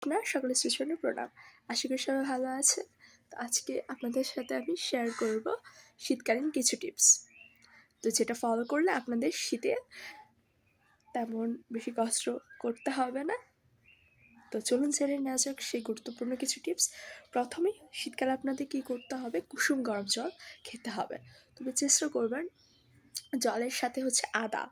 আপনার সকল স্টেশনে প্রণাম। আশা করি সবাই ভালো আছে। তো আজকে আপনাদের সাথে আমি শেয়ার করব শীতকালীন কিছু টিপস। তো যেটা ফলো করলে আপনাদের শীতে তেমন বেশি কষ্ট করতে হবে না। তো চলুন জেনে নেওয়া যাক সেই গুরুত্বপূর্ণ কিছু টিপস। প্রথমেই শীতকালে আপনাদের কী করতে হবে, কুসুম গরম জল খেতে হবে। তবে চেষ্টা করবেন জলের সাথে আদা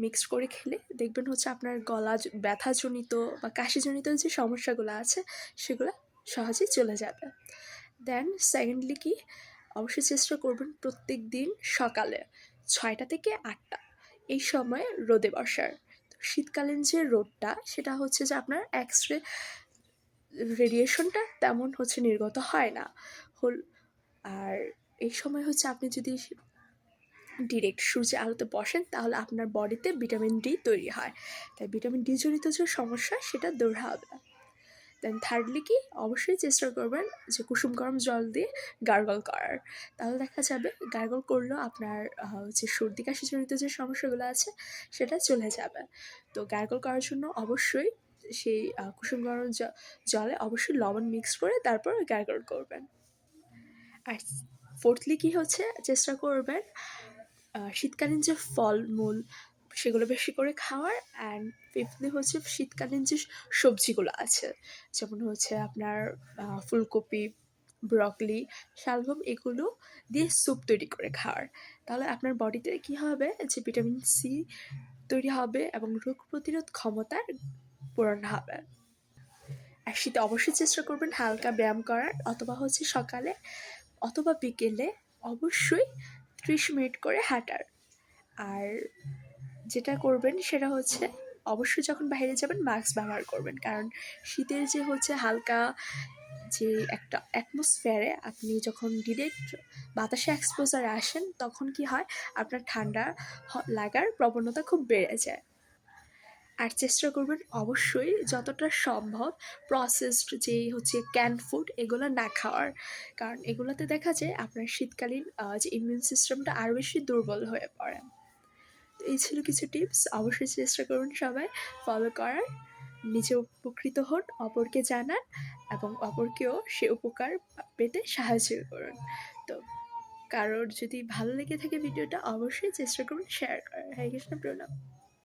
মিক্সড করে খেলে দেখবেন আপনার গলা ব্যথাজনিত বা কাশিজনিত যে সমস্যাগুলো আছে সেগুলো সহজেই চলে যাবে। দেন সেকেন্ডলি কি, অবশ্যই চেষ্টা করবেন প্রত্যেক দিন সকালে 6টা থেকে 8টা এই সময় রোদে বসার। শীতকালীন যে রোদটা সেটা যে আপনার এক্সরে রেডিয়েশনটা তেমন নির্গত হয় না আর এই সময় আপনি যদি ডিরেক্ট সূর্যের আলোতে বসেন তাহলে আপনার বডিতে ভিটামিন ডি তৈরি হয়, তাই ভিটামিন ডি জনিত যে সমস্যা সেটা দূর হবে। দেন থার্ডলি কি, অবশ্যই চেষ্টা করবেন যে কুসুম গরম জল দিয়ে গার্গল করার। তাহলে দেখা যাবে গার্গল করলেও আপনার সর্দি কাশি জনিত যে সমস্যাগুলো আছে সেটা চলে যাবে। তো গার্গল করার জন্য অবশ্যই সেই কুসুম গরম জলে অবশ্যই লবণ মিক্স করে তারপর গার্গল করবেন। আর ফোর্থলি কি চেষ্টা করবেন শীতকালীন যে ফলমূল সেগুলো বেশি করে খাওয়ার। অ্যান্ড ফিফথলি শীতকালীন যে সবজিগুলো আছে, যেমন আপনার ফুলকপি, ব্রকলি, শালগম, এগুলো দিয়ে স্যুপ তৈরি করে খাওয়ার। তাহলে আপনার বডিতে কী হবে, যে ভিটামিন সি তৈরি হবে এবং রোগ প্রতিরোধ ক্ষমতার পূরণ হবে। আর শীতে অবশ্যই চেষ্টা করবেন হালকা ব্যায়াম করার, অথবা সকালে অথবা বিকেলে অবশ্যই 30 মিনিট করে হাঁটার। আর যেটা করবেন সেটা অবশ্যই যখন বাইরে যাবেন মাস্ক ব্যবহার করবেন, কারণ শীতের যে হালকা যে একটা অ্যাটমসফিয়ারে আপনি যখন ডিরেক্ট বাতাসে এক্সপোজারে আসেন তখন কি হয়, আপনার ঠান্ডা লাগার প্রবণতা খুব বেড়ে যায়। আর চেষ্টা করবেন অবশ্যই যতটা সম্ভব প্রসেসড যে ক্যান ফুড এগুলো না খাওয়ার, কারণ এগুলোতে দেখা যায় আপনার শীতকালীন যে ইমিউন সিস্টেমটা আরও বেশি দুর্বল হয়ে পড়ে। তো এই ছিল কিছু টিপস, অবশ্যই চেষ্টা করুন সবাই ফলো করার। নিজে উপকৃত হন, অপরকে জানান এবং অপরকেও সে উপকার পেতে সাহায্য করুন। তো কারোর যদি ভালো লেগে থাকে ভিডিওটা, অবশ্যই চেষ্টা করুন শেয়ার করার। হরে কৃষ্ণ, প্রণাম।